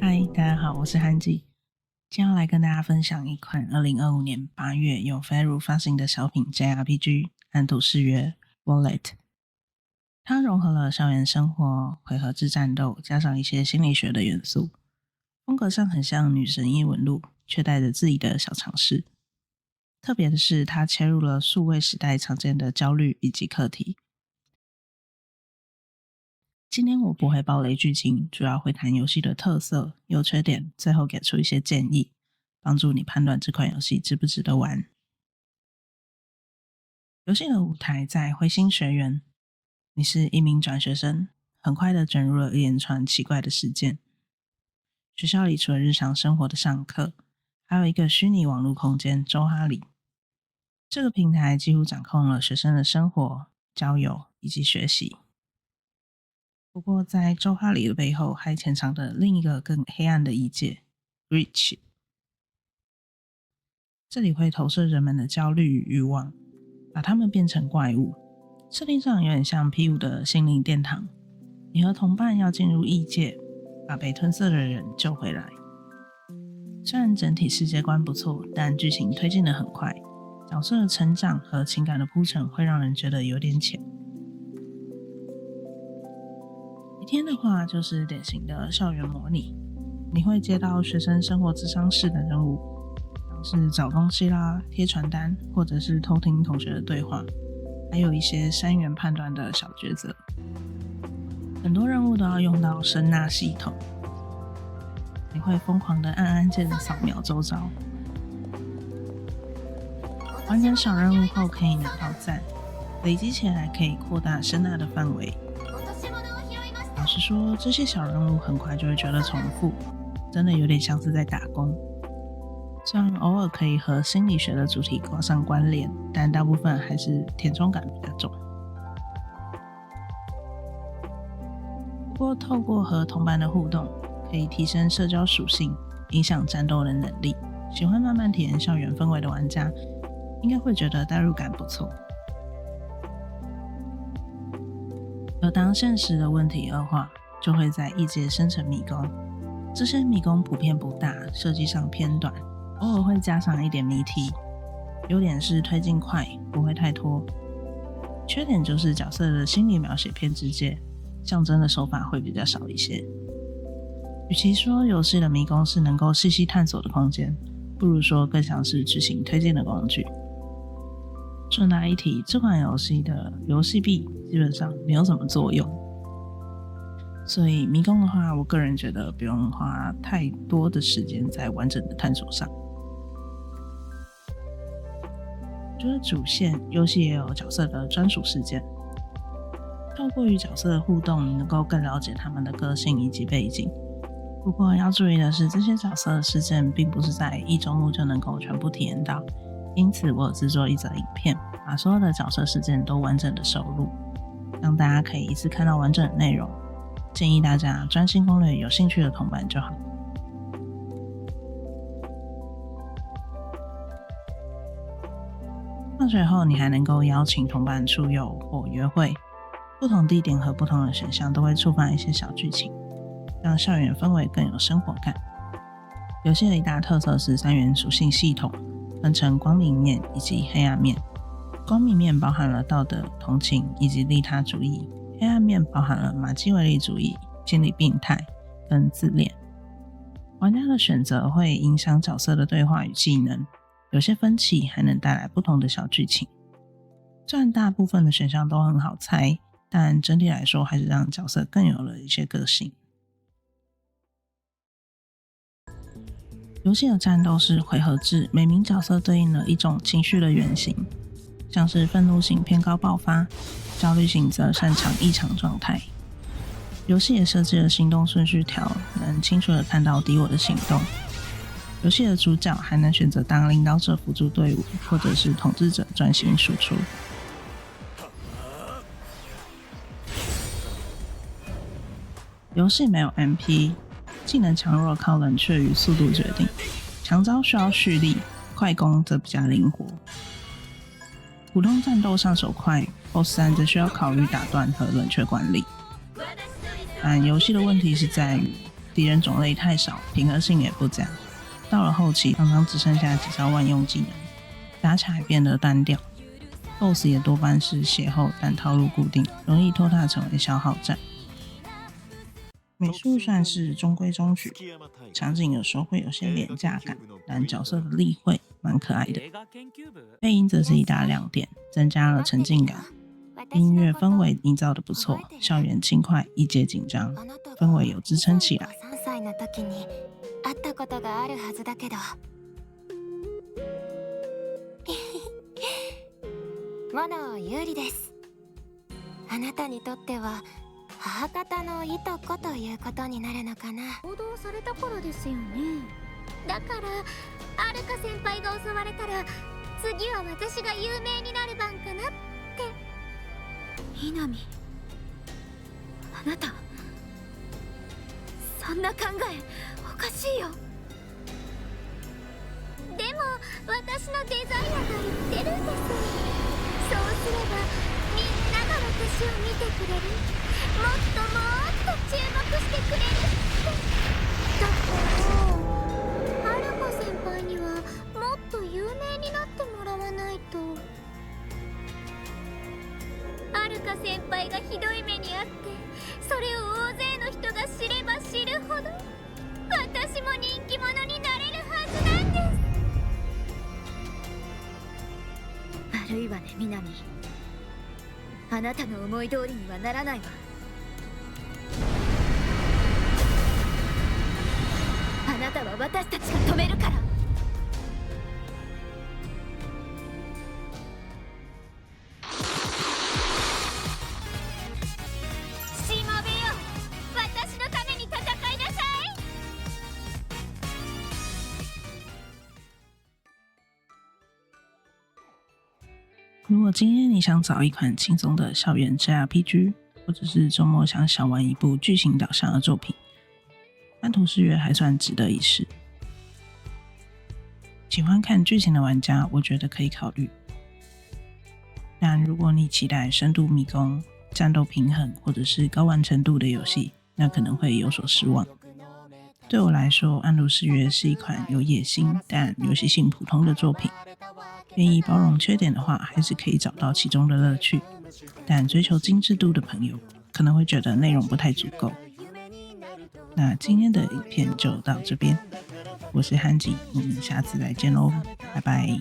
嗨，大家好，我是汉季。今天要来跟大家分享一款2025年8月由 Fairoo 发行的小品 JRPG《暗度誓约 Wallet》。它融合了校园生活、回合制战斗，加上一些心理学的元素，风格上很像女神异闻录，却带着自己的小尝试。特别的是，它切入了数位时代常见的焦虑以及课题。今天我不会爆雷剧情，主要会谈游戏的特色、优缺点，最后给出一些建议，帮助你判断这款游戏值不值得玩。游戏的舞台在灰星学园，你是一名转学生，很快的卷入了一连串奇怪的事件。学校里除了日常生活的上课，还有一个虚拟网络空间周哈里。这个平台几乎掌控了学生的生活、交友以及学习。不过在周哈里的背后还潜藏着另一个更黑暗的异界 Breach。 这里会投射人们的焦虑与欲望，把他们变成怪物。设定上有点像 P5 的心灵殿堂，你和同伴要进入异界，把被吞噬的人救回来。虽然整体世界观不错，但剧情推进得很快，角色的成长和情感的铺陈会让人觉得有点浅。一天的话就是典型的校园模拟，你会接到学生生活智商室的任务，像是找东西啦、贴传单，或者是偷听同学的对话，还有一些3元判断的小抉择。很多任务都要用到声纳系统，你会疯狂的按键扫描周遭。完成小任务后可以拿到赞，累积起来可以扩大声纳的范围。老实说，这些小任务很快就会觉得重复，真的有点像是在打工。虽然偶尔可以和心理学的主题挂上关联，但大部分还是填充感比较重。不过透过和同伴的互动，可以提升社交属性，影响战斗的能力。喜欢慢慢体验校园氛围的玩家，应该会觉得代入感不错。而当现实的问题恶化，就会在异界生成迷宫。这些迷宫普遍不大，设计上偏短，偶尔会加上一点谜题。优点是推进快，不会太拖。缺点就是角色的心理描写偏直接，象征的手法会比较少一些。与其说游戏的迷宫是能够细细探索的空间，不如说更像是执行推进的工具。顺带一提，这款游戏的游戏币基本上没有什么作用，所以迷宫的话，我个人觉得不用花太多的时间在完整的探索上。除了主线，游戏也有角色的专属事件，透过与角色的互动，你能够更了解他们的个性以及背景。不过要注意的是，这些角色的事件并不是在一周目就能够全部体验到，因此我有制作一则影片，把所有的角色事件都完整的收录，让大家可以一次看到完整的内容。建议大家专心攻略有兴趣的同伴就好。放学后你还能够邀请同伴出游或约会，不同地点和不同的选项都会触发一些小剧情，让校园氛围更有生活感。游戏的一大特色是3元属性系统，分成光明面以及黑暗面。光明面包含了道德、同情以及利他主义，黑暗面包含了马基维利主义、心理病态跟自恋。玩家的选择会影响角色的对话与技能，有些分歧还能带来不同的小剧情。虽然大部分的选项都很好猜，但整体来说还是让角色更有了一些个性。游戏的战斗是回合制，每名角色对应了一种情绪的原型，像是愤怒型偏高爆发，焦虑型则擅长异常状态。游戏也设计了行动顺序条，能清楚地看到敌我的行动。游戏的主角还能选择当领导者辅助队伍，或者是统治者专心输出。游戏没有 MP， 技能强弱靠冷却与速度决定，强招需要蓄力，快攻则比较灵活。普通战斗上手快， BOSS 战则需要考虑打断和冷却管理。但游戏的问题是在于敌人种类太少，平衡性也不佳。到了后期，常常只剩下几招万用技能，打起来变得单调。BOSS 也多半是血厚，但套路固定，容易拖沓成为消耗战。美术算是中规中矩，场景有时候会有些廉价感，但角色的立绘蛮可爱的。配音则是一大亮点，增加了沉浸感。音乐氛围营造得不错，校园轻快，一节紧张，氛围有支撑起来。物野有利です。あなたにとっては母方のいとこということになるのかな。報道されたからですよね。だからアルカ先輩が襲われたら次は私が有名になる番かなって。南、あなたそんな考えおかしいよ。でも私のデザイアが言ってるんです。そうすればみんなが私を見てくれる。もっともっと注目してくれるって。だからはるか先輩にはもっと有名になってもらわないと。はるか先輩がひどい目にあって、それを大勢の人が知れば知るほど私も人気者になれるはずなんです。悪いわね、南。あなたの思い通りにはならないわ。あなたは私たちが止めるから。しもべよ、私のために戦いなさい。如果今天你想找一款轻松的校园 JRPG， 或者是周末想小玩一部剧情导向的作品，安徒世约还算值得一试。喜欢看剧情的玩家，我觉得可以考虑。但如果你期待深度迷宫、战斗平衡或者是高完成度的游戏，那可能会有所失望。对我来说，安徒世约是一款有野心但游戏性普通的作品。愿意包容缺点的话，还是可以找到其中的乐趣。但追求精致度的朋友，可能会觉得内容不太足够。那今天的影片就到这边，我是汉吉，我们下次再见喽，拜拜。